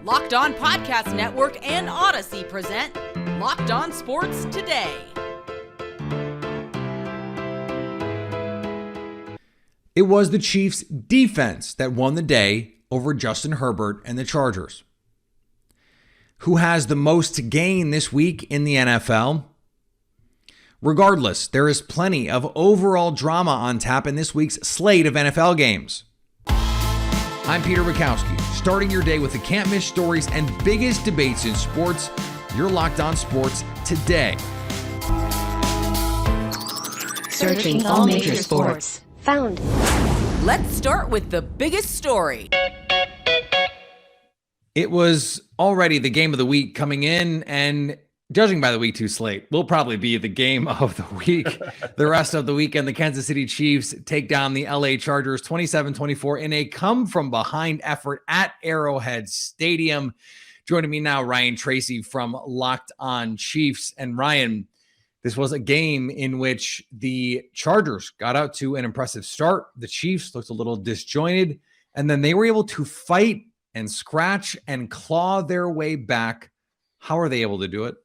Locked On Podcast Network and Odyssey present Locked On Sports Today. It was the Chiefs' defense that won the day over Justin Herbert and the Chargers. Who has the most to gain this week in the NFL? Regardless, there is plenty of overall drama on tap in this week's slate of NFL games. I'm Peter Bukowski, starting your day with the can't-miss stories and biggest debates in sports. You're Locked On Sports Today. Searching all major sports. Found. Let's start with the biggest story. It was already the game of the week coming in, and judging by the week 2 slate, will probably be the game of the week. The rest of the weekend, the Kansas City Chiefs take down the LA Chargers 27-24 in a come-from-behind effort at Arrowhead Stadium. Joining me now, Ryan Tracy from Locked On Chiefs. And Ryan, this was a game in which the Chargers got out to an impressive start. The Chiefs looked a little disjointed, and then they were able to fight and scratch and claw their way back. How are they able to do it?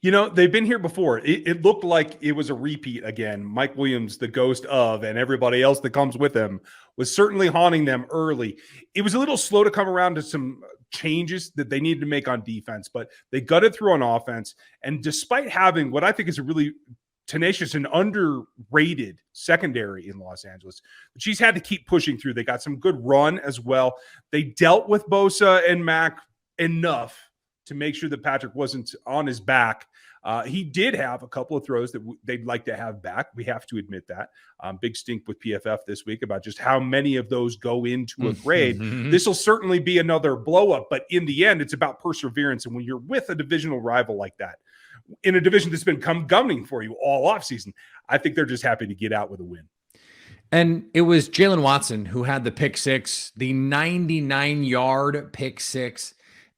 You know, they've been here before. It looked like it was a repeat again. Mike Williams, the ghost of, and everybody else that comes with him, was certainly haunting them early. It was a little slow to come around to some changes that they needed to make on defense, but they gutted through on offense. And despite having what I think is a really tenacious and underrated secondary in Los Angeles, the Chiefs had to keep pushing through. They got some good run as well. They dealt with Bosa and Mack enough to make sure that Patrick wasn't on his back. He did have a couple of throws that they'd like to have back. We have to admit that. Big stink with PFF this week about just how many of those go into a grade. This will certainly be another blow up, but in the end, it's about perseverance. And when you're with a divisional rival like that, in a division that's been gunning for you all offseason, I think they're just happy to get out with a win. And it was Jalen Watson who had the pick six, the 99-yard pick six.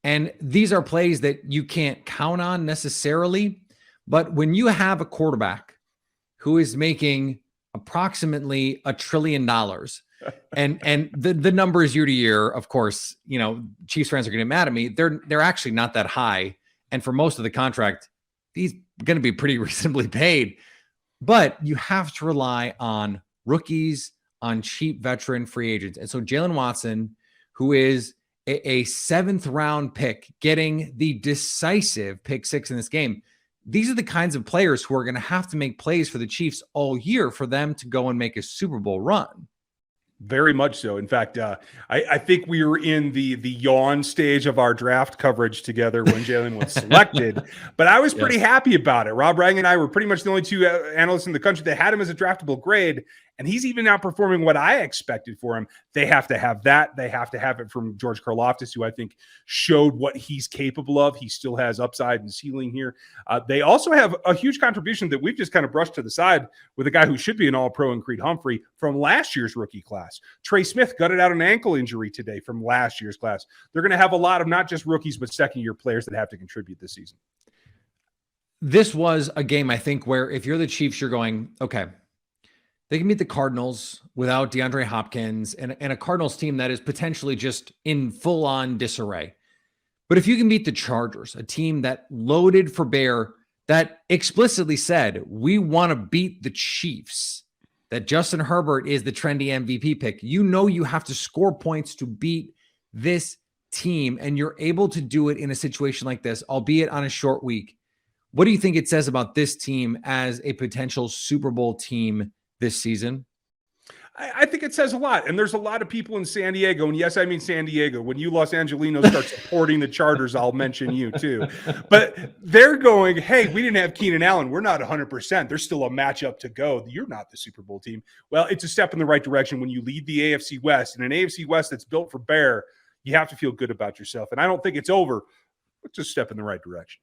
And these are plays that you can't count on necessarily. But when you have a quarterback who is making approximately $1 trillion, and the numbers year to year, of course, you know, Chiefs fans are going to get mad at me. They're actually not that high. And for most of the contract, he's going to be pretty reasonably paid. But you have to rely on rookies, on cheap veteran free agents. And so Jalen Watson, who is a 7th round pick, getting the decisive pick 6 in this game. These are the kinds of players who are going to have to make plays for the Chiefs all year for them to go and make a Super Bowl run. Very much so. In fact, I think we were in the yawn stage of our draft coverage together when Jalen was selected, but I was pretty happy about it. Rob Rang and I were pretty much the only two analysts in the country that had him as a draftable grade, and he's even outperforming what I expected for him. They have to have that. They have to have it from George Karlaftis, who I think showed what he's capable of. He still has upside and ceiling here. They also have a huge contribution that we've just kind of brushed to the side with a guy who should be an all-pro in Creed Humphrey from last year's rookie class. Trey Smith gutted out an ankle injury today from last year's class. They're going to have a lot of not just rookies, but second-year players that have to contribute this season. This was a game, I think, where if you're the Chiefs, you're going, okay, they can beat the Cardinals without DeAndre Hopkins and a Cardinals team that is potentially just in full-on disarray. But if you can beat the Chargers, a team that loaded for bear, that explicitly said, we want to beat the Chiefs, that Justin Herbert is the trendy MVP pick, you know you have to score points to beat this team, and you're able to do it in a situation like this, albeit on a short week. What do you think it says about this team as a potential Super Bowl team this season? I think it says a lot. And there's a lot of people in San Diego. And yes, I mean San Diego. When you Los Angelinos start supporting the Chargers, I'll mention you too. But they're going, hey, we didn't have Keenan Allen. We're not 100%. There's still a matchup to go. You're not the Super Bowl team. Well, it's a step in the right direction when you lead the AFC West. And an AFC West that's built for bear, you have to feel good about yourself. And I don't think it's over. It's a step in the right direction.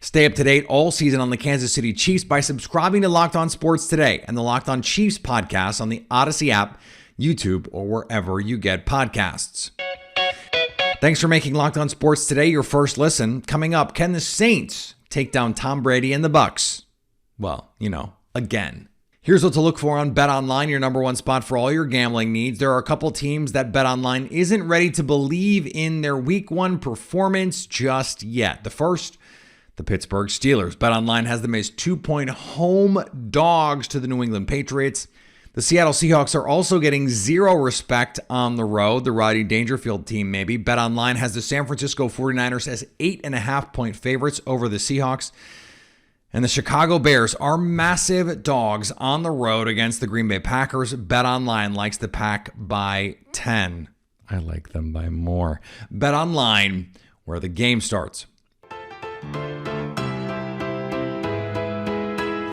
Stay up to date all season on the Kansas City Chiefs by subscribing to Locked On Sports Today and the Locked On Chiefs podcast on the Odyssey app, YouTube, or wherever you get podcasts. Thanks for making Locked On Sports Today your first listen. Coming up, can the Saints take down Tom Brady and the Bucs? Well, you know, again. Here's what to look for on BetOnline, your number one spot for all your gambling needs. There are a couple teams that BetOnline isn't ready to believe in their week one performance just yet. The first, the Pittsburgh Steelers. BetOnline has them as 2-point home dogs to the New England Patriots. The Seattle Seahawks are also getting zero respect on the road. The Rodney Dangerfield team, maybe. BetOnline has the San Francisco 49ers as 8.5-point favorites over the Seahawks. And the Chicago Bears are massive dogs on the road against the Green Bay Packers. BetOnline likes the Pack by 10. I like them by more. BetOnline, where the game starts.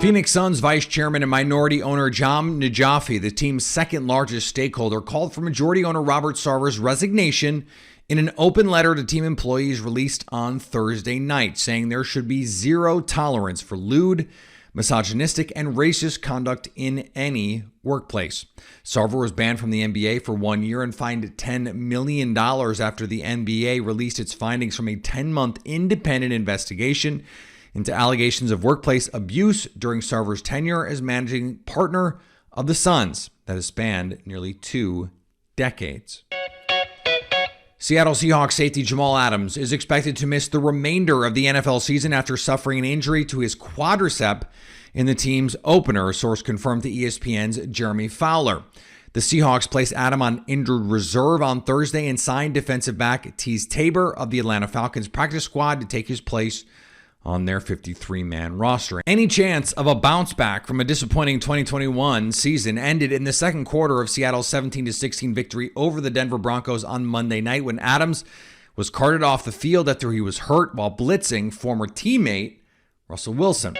Phoenix Suns Vice Chairman and minority owner John Najafi, the team's second largest stakeholder, called for majority owner Robert Sarver's resignation in an open letter to team employees released on Thursday night, saying there should be zero tolerance for lewd, misogynistic, and racist conduct in any workplace. Sarver was banned from the NBA for 1 year and fined $10 million after the NBA released its findings from a 10-month independent investigation into allegations of workplace abuse during Sarver's tenure as managing partner of the Suns that has spanned nearly 2 decades. Seattle Seahawks safety Jamal Adams is expected to miss the remainder of the NFL season after suffering an injury to his quadricep in the team's opener, a source confirmed to ESPN's Jeremy Fowler. The Seahawks placed Adam on injured reserve on Thursday and signed defensive back Teez Tabor of the Atlanta Falcons practice squad to take his place on their 53-man roster. Any chance of a bounce back from a disappointing 2021 season ended in the second quarter of Seattle's 17-16 victory over the Denver Broncos on Monday night when Adams was carted off the field after he was hurt while blitzing former teammate Russell Wilson.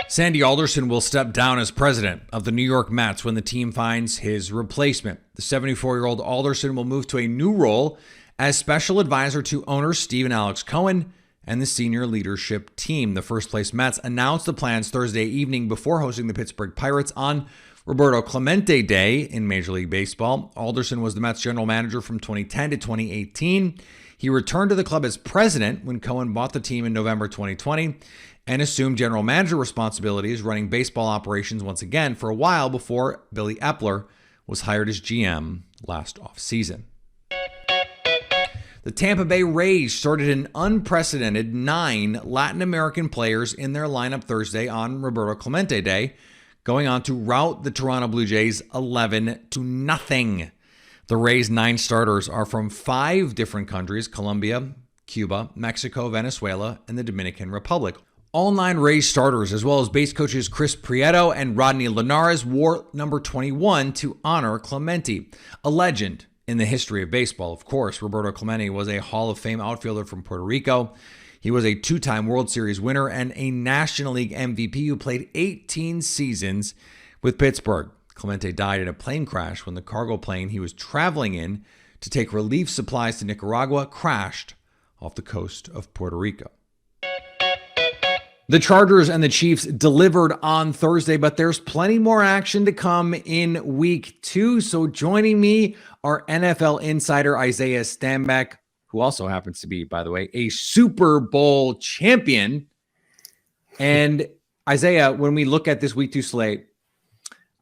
Sandy Alderson will step down as president of the New York Mets when the team finds his replacement. The 74-year-old Alderson will move to a new role as special advisor to owners Steve and Alex Cohen and the senior leadership team. The first-place Mets announced the plans Thursday evening before hosting the Pittsburgh Pirates on Roberto Clemente Day in Major League Baseball. Alderson was the Mets general manager from 2010 to 2018. He returned to the club as president when Cohen bought the team in November 2020 and assumed general manager responsibilities running baseball operations once again for a while before Billy Epler was hired as GM last offseason. The Tampa Bay Rays started an unprecedented 9 Latin American players in their lineup Thursday on Roberto Clemente Day, going on to rout the Toronto Blue Jays 11-0. The Rays' 9 starters are from 5 different countries: Colombia, Cuba, Mexico, Venezuela, and the Dominican Republic. All 9 Rays starters, as well as base coaches Chris Prieto and Rodney Linares, wore number 21 to honor Clemente, a legend in the history of baseball. Of course, Roberto Clemente was a Hall of Fame outfielder from Puerto Rico. He was a 2-time World Series winner and a National League MVP who played 18 seasons with Pittsburgh. Clemente died in a plane crash when the cargo plane he was traveling in to take relief supplies to Nicaragua crashed off the coast of Puerto Rico. The Chargers and the Chiefs delivered on Thursday, but there's plenty more action to come in week 2. So joining me are NFL insider Isaiah Stanback, who also happens to be, by the way, a Super Bowl champion. And Isaiah, when we look at this week 2 slate,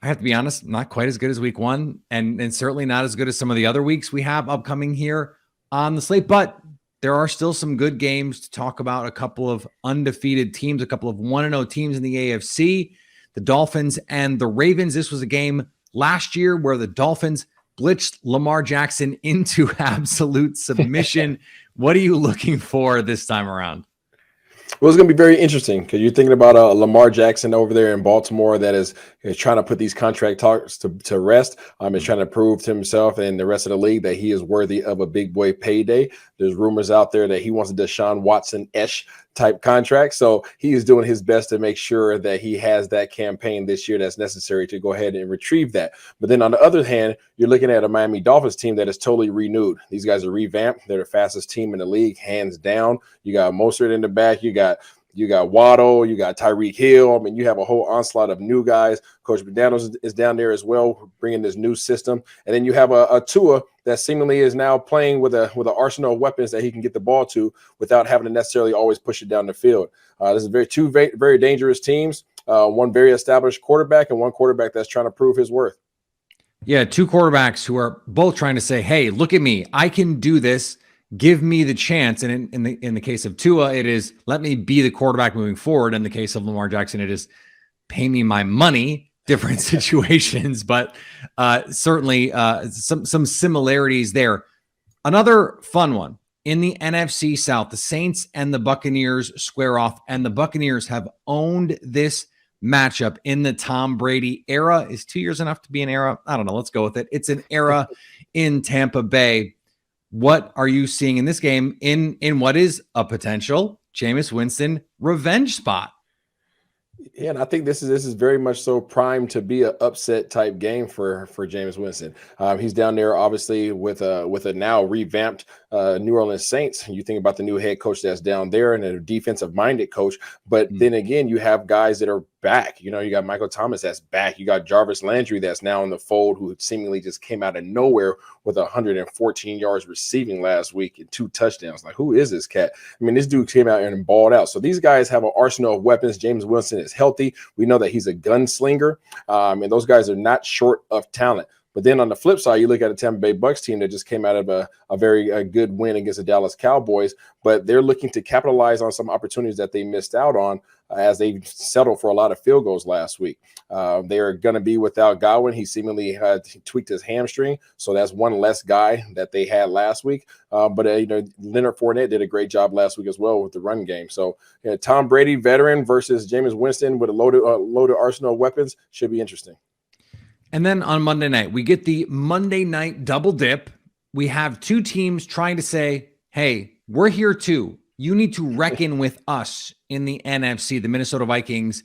I have to be honest, not quite as good as week 1, and certainly not as good as some of the other weeks we have upcoming here on the slate, but there are still some good games to talk about. A couple of undefeated teams, a couple of 1-0 teams in the AFC, the Dolphins and the Ravens. This was a game last year where the Dolphins blitzed Lamar Jackson into absolute submission. What are you looking for this time around? Well, it's going to be very interesting because you're thinking about Lamar Jackson over there in Baltimore that is trying to put these contract talks to rest. Is trying to prove to himself and the rest of the league that he is worthy of a big boy payday. There's rumors out there that he wants a Deshaun Watson-ish type contract. So he is doing his best to make sure that he has that campaign this year that's necessary to go ahead and retrieve that. But then on the other hand, you're looking at a Miami Dolphins team that is totally renewed. These guys are revamped. They're the fastest team in the league, hands down. You got Mostert in the back. You got Waddle, you got Tyreek Hill. I mean, you have a whole onslaught of new guys. Coach McDaniels is down there as well, bringing this new system. And then you have a Tua that seemingly is now playing with an arsenal of weapons that he can get the ball to without having to necessarily always push it down the field. This is two very dangerous teams. one very established quarterback and one quarterback that's trying to prove his worth. Yeah, two quarterbacks who are both trying to say, hey, look at me. I can do this. Give me the chance. And in the case of Tua, it is let me be the quarterback moving forward. In the case of Lamar Jackson, it is pay me my money. Different situations, but certainly some similarities there. Another fun one in the NFC South, the Saints and the Buccaneers square off, and the Buccaneers have owned this matchup in the Tom Brady era. Is 2 years enough to be an era? I don't know. Let's go with it. It's an era in Tampa Bay. What are you seeing in this game in what is a potential Jameis Winston revenge spot? Yeah, and I think this is very much so primed to be an upset type game for Jameis Winston. He's down there obviously with a now revamped New Orleans Saints. You think about the new head coach that's down there and a defensive minded coach, but then again, you have guys that are back. You know, you got Michael Thomas that's back. You got Jarvis Landry that's now in the fold, who seemingly just came out of nowhere with 114 yards receiving last week and 2 touchdowns. Like, who is this cat? I mean, this dude came out and balled out. So these guys have an arsenal of weapons. Jameis Winston is healthy. We know that he's a gunslinger, and those guys are not short of talent. But then on the flip side, you look at a Tampa Bay Bucs team that just came out of a very good win against the Dallas Cowboys, but they're looking to capitalize on some opportunities that they missed out on as they settled for a lot of field goals last week. They're going to be without Godwin. He seemingly had tweaked his hamstring, so that's one less guy that they had last week. But Leonard Fournette did a great job last week as well with the run game. So Tom Brady, veteran, versus Jameis Winston with a loaded arsenal of weapons should be interesting. And then on Monday night, we get the Monday night double dip. We have two teams trying to say, hey, we're here too. You need to reckon with us in the NFC, the Minnesota Vikings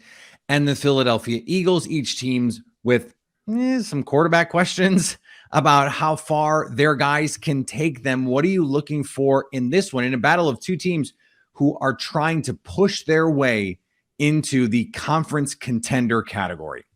and the Philadelphia Eagles, each teams with some quarterback questions about how far their guys can take them. What are you looking for in this one? In a battle of two teams who are trying to push their way into the conference contender category.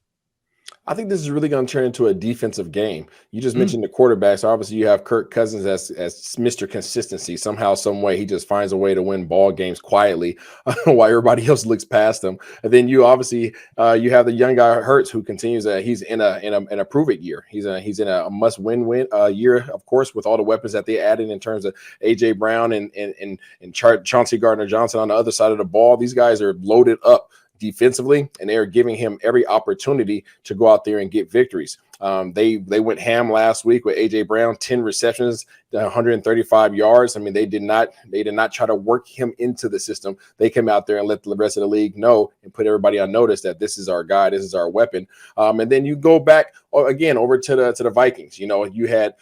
I think this is really going to turn into a defensive game. You just mentioned the quarterbacks. Obviously, you have Kirk Cousins as Mr. Consistency. Somehow, some way, he just finds a way to win ball games quietly while everybody else looks past him. And then you obviously you have the young guy Hurts, who continues. He's in a prove it year. He's in a must win year, of course, with all the weapons that they added in terms of AJ Brown and Chauncey Gardner-Johnson on the other side of the ball. These guys are loaded up defensively, and they are giving him every opportunity to go out there and get victories. They went ham last week with AJ Brown, 10 receptions, 135 yards. I mean, they did not try to work him into the system. They came out there and let the rest of the league know and put everybody on notice that this is our guy, this is our weapon. And then you go back again over to the Vikings. You know, you had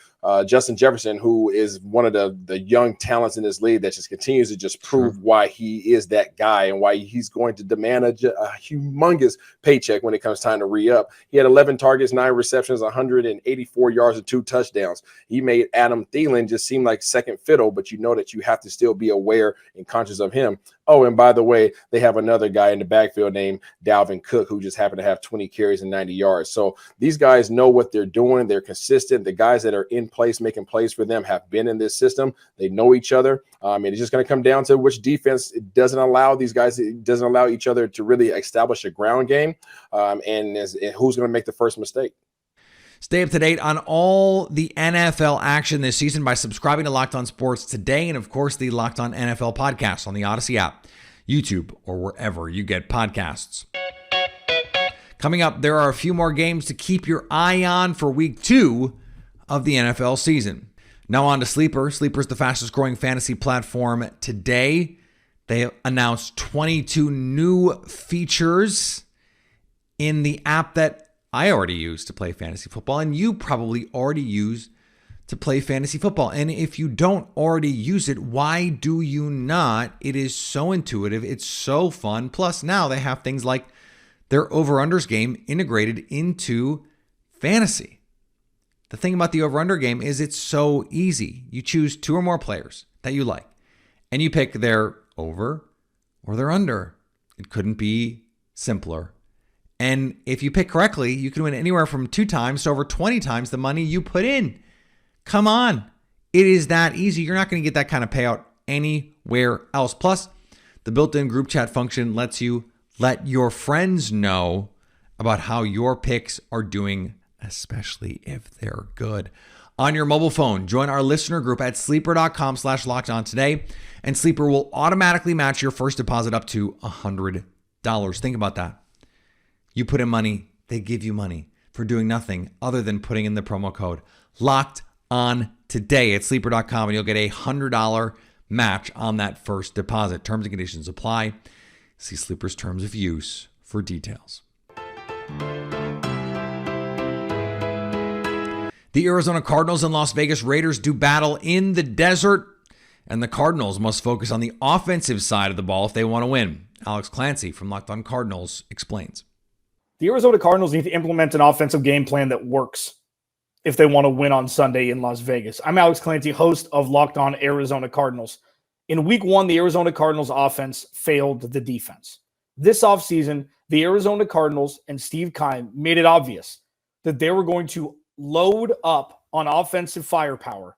Justin Jefferson, who is one of the young talents in this league that just continues to just prove why he is that guy and why he's going to demand a humongous paycheck when it comes time to re-up. He had 11 targets, 9 receptions, 184 yards and 2 touchdowns. He made Adam Thielen just seem like second fiddle, but you know that you have to still be aware and conscious of him. Oh, and by the way, they have another guy in the backfield named Dalvin Cook, who just happened to have 20 carries and 90 yards. So these guys know what they're doing. They're consistent. The guys that are in place, making plays for them, have been in this system. They know each other. And it's just going to come down to which defense doesn't allow these guys, it doesn't allow each other to really establish a ground game, and who's going to make the first mistake. Stay up to date on all the NFL action this season by subscribing to Locked On Sports today, and of course the Locked On NFL podcast on the Odyssey app, YouTube, or wherever you get podcasts. Coming up, there are a few more games to keep your eye on for week 2 of the NFL season. Now on to Sleeper. Sleeper's the fastest growing fantasy platform today. They announced 22 new features in the app that I already use to play fantasy football, and you probably already use to play fantasy football. And if you don't already use it, why do you not? It is so intuitive. It's so fun. Plus, now they have things like their over-unders game integrated into fantasy. The thing about the over-under game is it's so easy. You choose 2 or more players that you like, and you pick their over or their under. It couldn't be simpler. And if you pick correctly, you can win anywhere from 2 times to over 20 times the money you put in. Come on. It is that easy. You're not going to get that kind of payout anywhere else. Plus, the built-in group chat function lets you Let your friends know about how your picks are doing, especially if they're good. On your mobile phone, join our listener group at sleeper.com/lockedon today, and Sleeper will automatically match your first deposit up to $100. Think about that. You put in money, they give you money for doing nothing other than putting in the promo code Locked On today at sleeper.com, and you'll get a $100 match on that first deposit. Terms and conditions apply. See Sleeper's terms of use for details. The Arizona Cardinals and Las Vegas Raiders do battle in the desert, and the Cardinals must focus on the offensive side of the ball if they want to win. Alex Clancy from Locked On Cardinals explains. The Arizona Cardinals need to implement an offensive game plan that works if they want to win on Sunday in Las Vegas. I'm Alex Clancy, host of Locked On Arizona Cardinals. In week one, the Arizona Cardinals offense failed the defense. This offseason, the Arizona Cardinals and Steve Keim made it obvious that they were going to load up on offensive firepower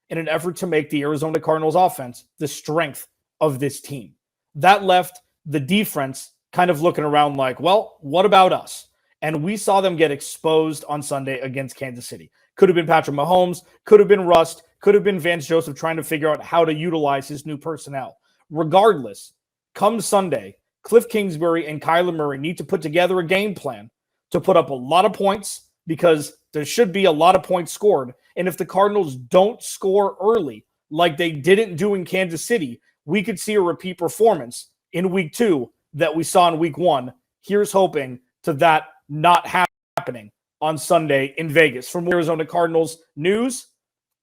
in an effort to make the Arizona Cardinals offense the strength of this team. That left the defense kind of looking around like, well, what about us? And we saw them get exposed on Sunday against Kansas City. Could have been Patrick Mahomes, could have been Rust, could have been Vance Joseph trying to figure out how to utilize his new personnel. Regardless, come Sunday, Cliff Kingsbury and Kyler Murray need to put together a game plan to put up a lot of points, because there should be a lot of points scored. And if the Cardinals don't score early, like they didn't do in Kansas City, we could see a repeat performance in week two that we saw in week one. Here's hoping to that not happening on Sunday in Vegas. For more Arizona Cardinals news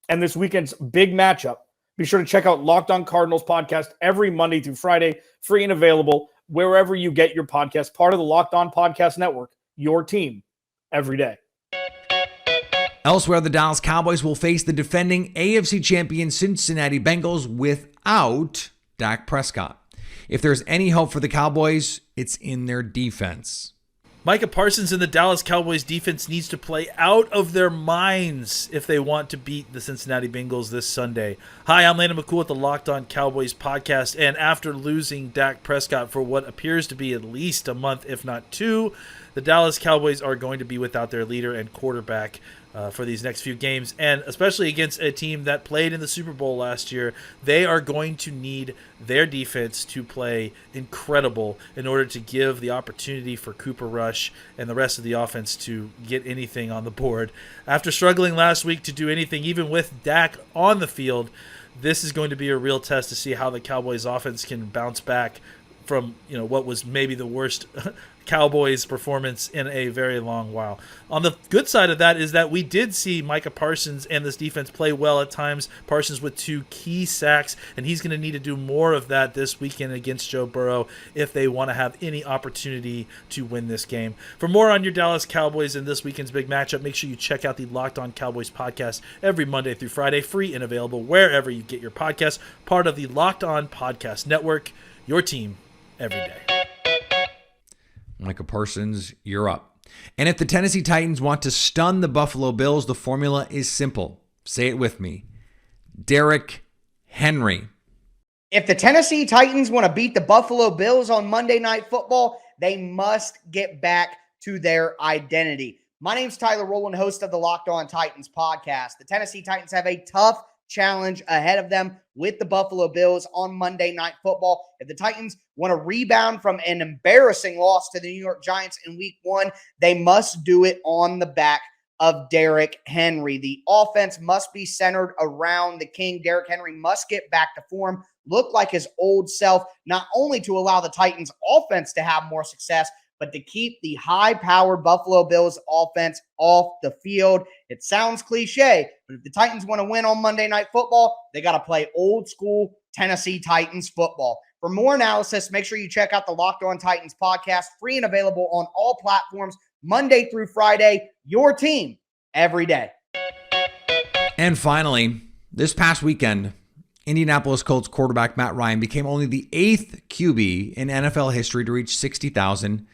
and this weekend's big matchup, be sure to check out Locked On Cardinals podcast every Monday through Friday, free and available wherever you get your podcast, part of the Locked On Podcast Network, your team every day. Elsewhere, the Dallas Cowboys will face the defending AFC champion Cincinnati Bengals without Dak Prescott. If there's any hope for the Cowboys, it's in their defense. Micah Parsons and the Dallas Cowboys defense needs to play out of their minds if they want to beat the Cincinnati Bengals this Sunday. Hi, I'm Landon McCool at the Locked On Cowboys podcast, and after losing Dak Prescott for what appears to be at least a month, if not two, the Dallas Cowboys are going to be without their leader and quarterback for these next few games, and especially against a team that played in the Super Bowl last year. They are going to need their defense to play incredible in order to give the opportunity for Cooper Rush and the rest of the offense to get anything on the board. After struggling last week to do anything, even with Dak on the field, this is going to be a real test to see how the Cowboys offense can bounce back from what was maybe the worst Cowboys performance in a very long while. On the good side of that is that we did see Micah Parsons and this defense play well at times. Parsons with 2 key sacks, and he's going to need to do more of that this weekend against Joe Burrow if they want to have any opportunity to win this game. For more on your Dallas Cowboys and this weekend's big matchup, make sure you check out the Locked On Cowboys podcast every Monday through Friday, free and available wherever you get your podcasts, part of the Locked On Podcast Network, your team every day. Micah Parsons, you're up. And if the Tennessee Titans want to stun the Buffalo Bills, the formula is simple. Say it with me. Derrick Henry. If the Tennessee Titans want to beat the Buffalo Bills on Monday Night Football, they must get back to their identity. My name's Tyler Rowland, host of the Locked On Titans podcast. The Tennessee Titans have a tough challenge ahead of them with the Buffalo Bills on Monday Night Football. If the Titans want to rebound from an embarrassing loss to the New York Giants in week one, they must do it on the back of Derrick Henry. The offense must be centered around the king. Derrick Henry must get back to form, look like his old self, not only to allow the Titans offense to have more success, but to keep the high-powered Buffalo Bills offense off the field. It sounds cliche, but if the Titans want to win on Monday Night Football, they got to play old-school Tennessee Titans football. For more analysis, make sure you check out the Locked On Titans podcast, free and available on all platforms, Monday through Friday, your team every day. And finally, this past weekend, Indianapolis Colts quarterback Matt Ryan became only the 8th QB in NFL history to reach 60,000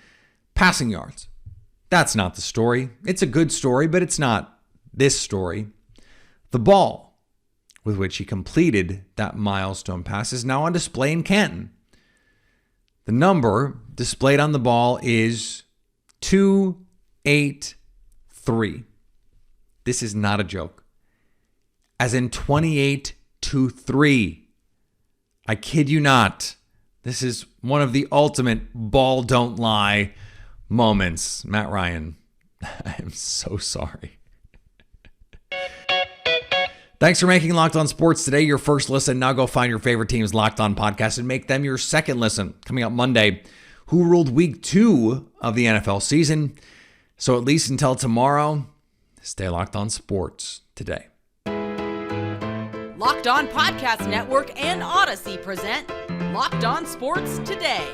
passing yards. That's not the story. It's a good story, but it's not this story. The ball with which he completed that milestone pass is now on display in Canton. The number displayed on the ball is 283. This is not a joke. As in 28-3. I kid you not. This is one of the ultimate ball don't lie moments. Matt Ryan, I am so sorry. Thanks for making Locked On Sports today your first listen. Now go find your favorite team's Locked On podcast and make them your second listen. Coming up Monday, who ruled week 2 of the NFL season? So at least until tomorrow, stay Locked On Sports today. Locked On Podcast Network and Odyssey present Locked On Sports Today.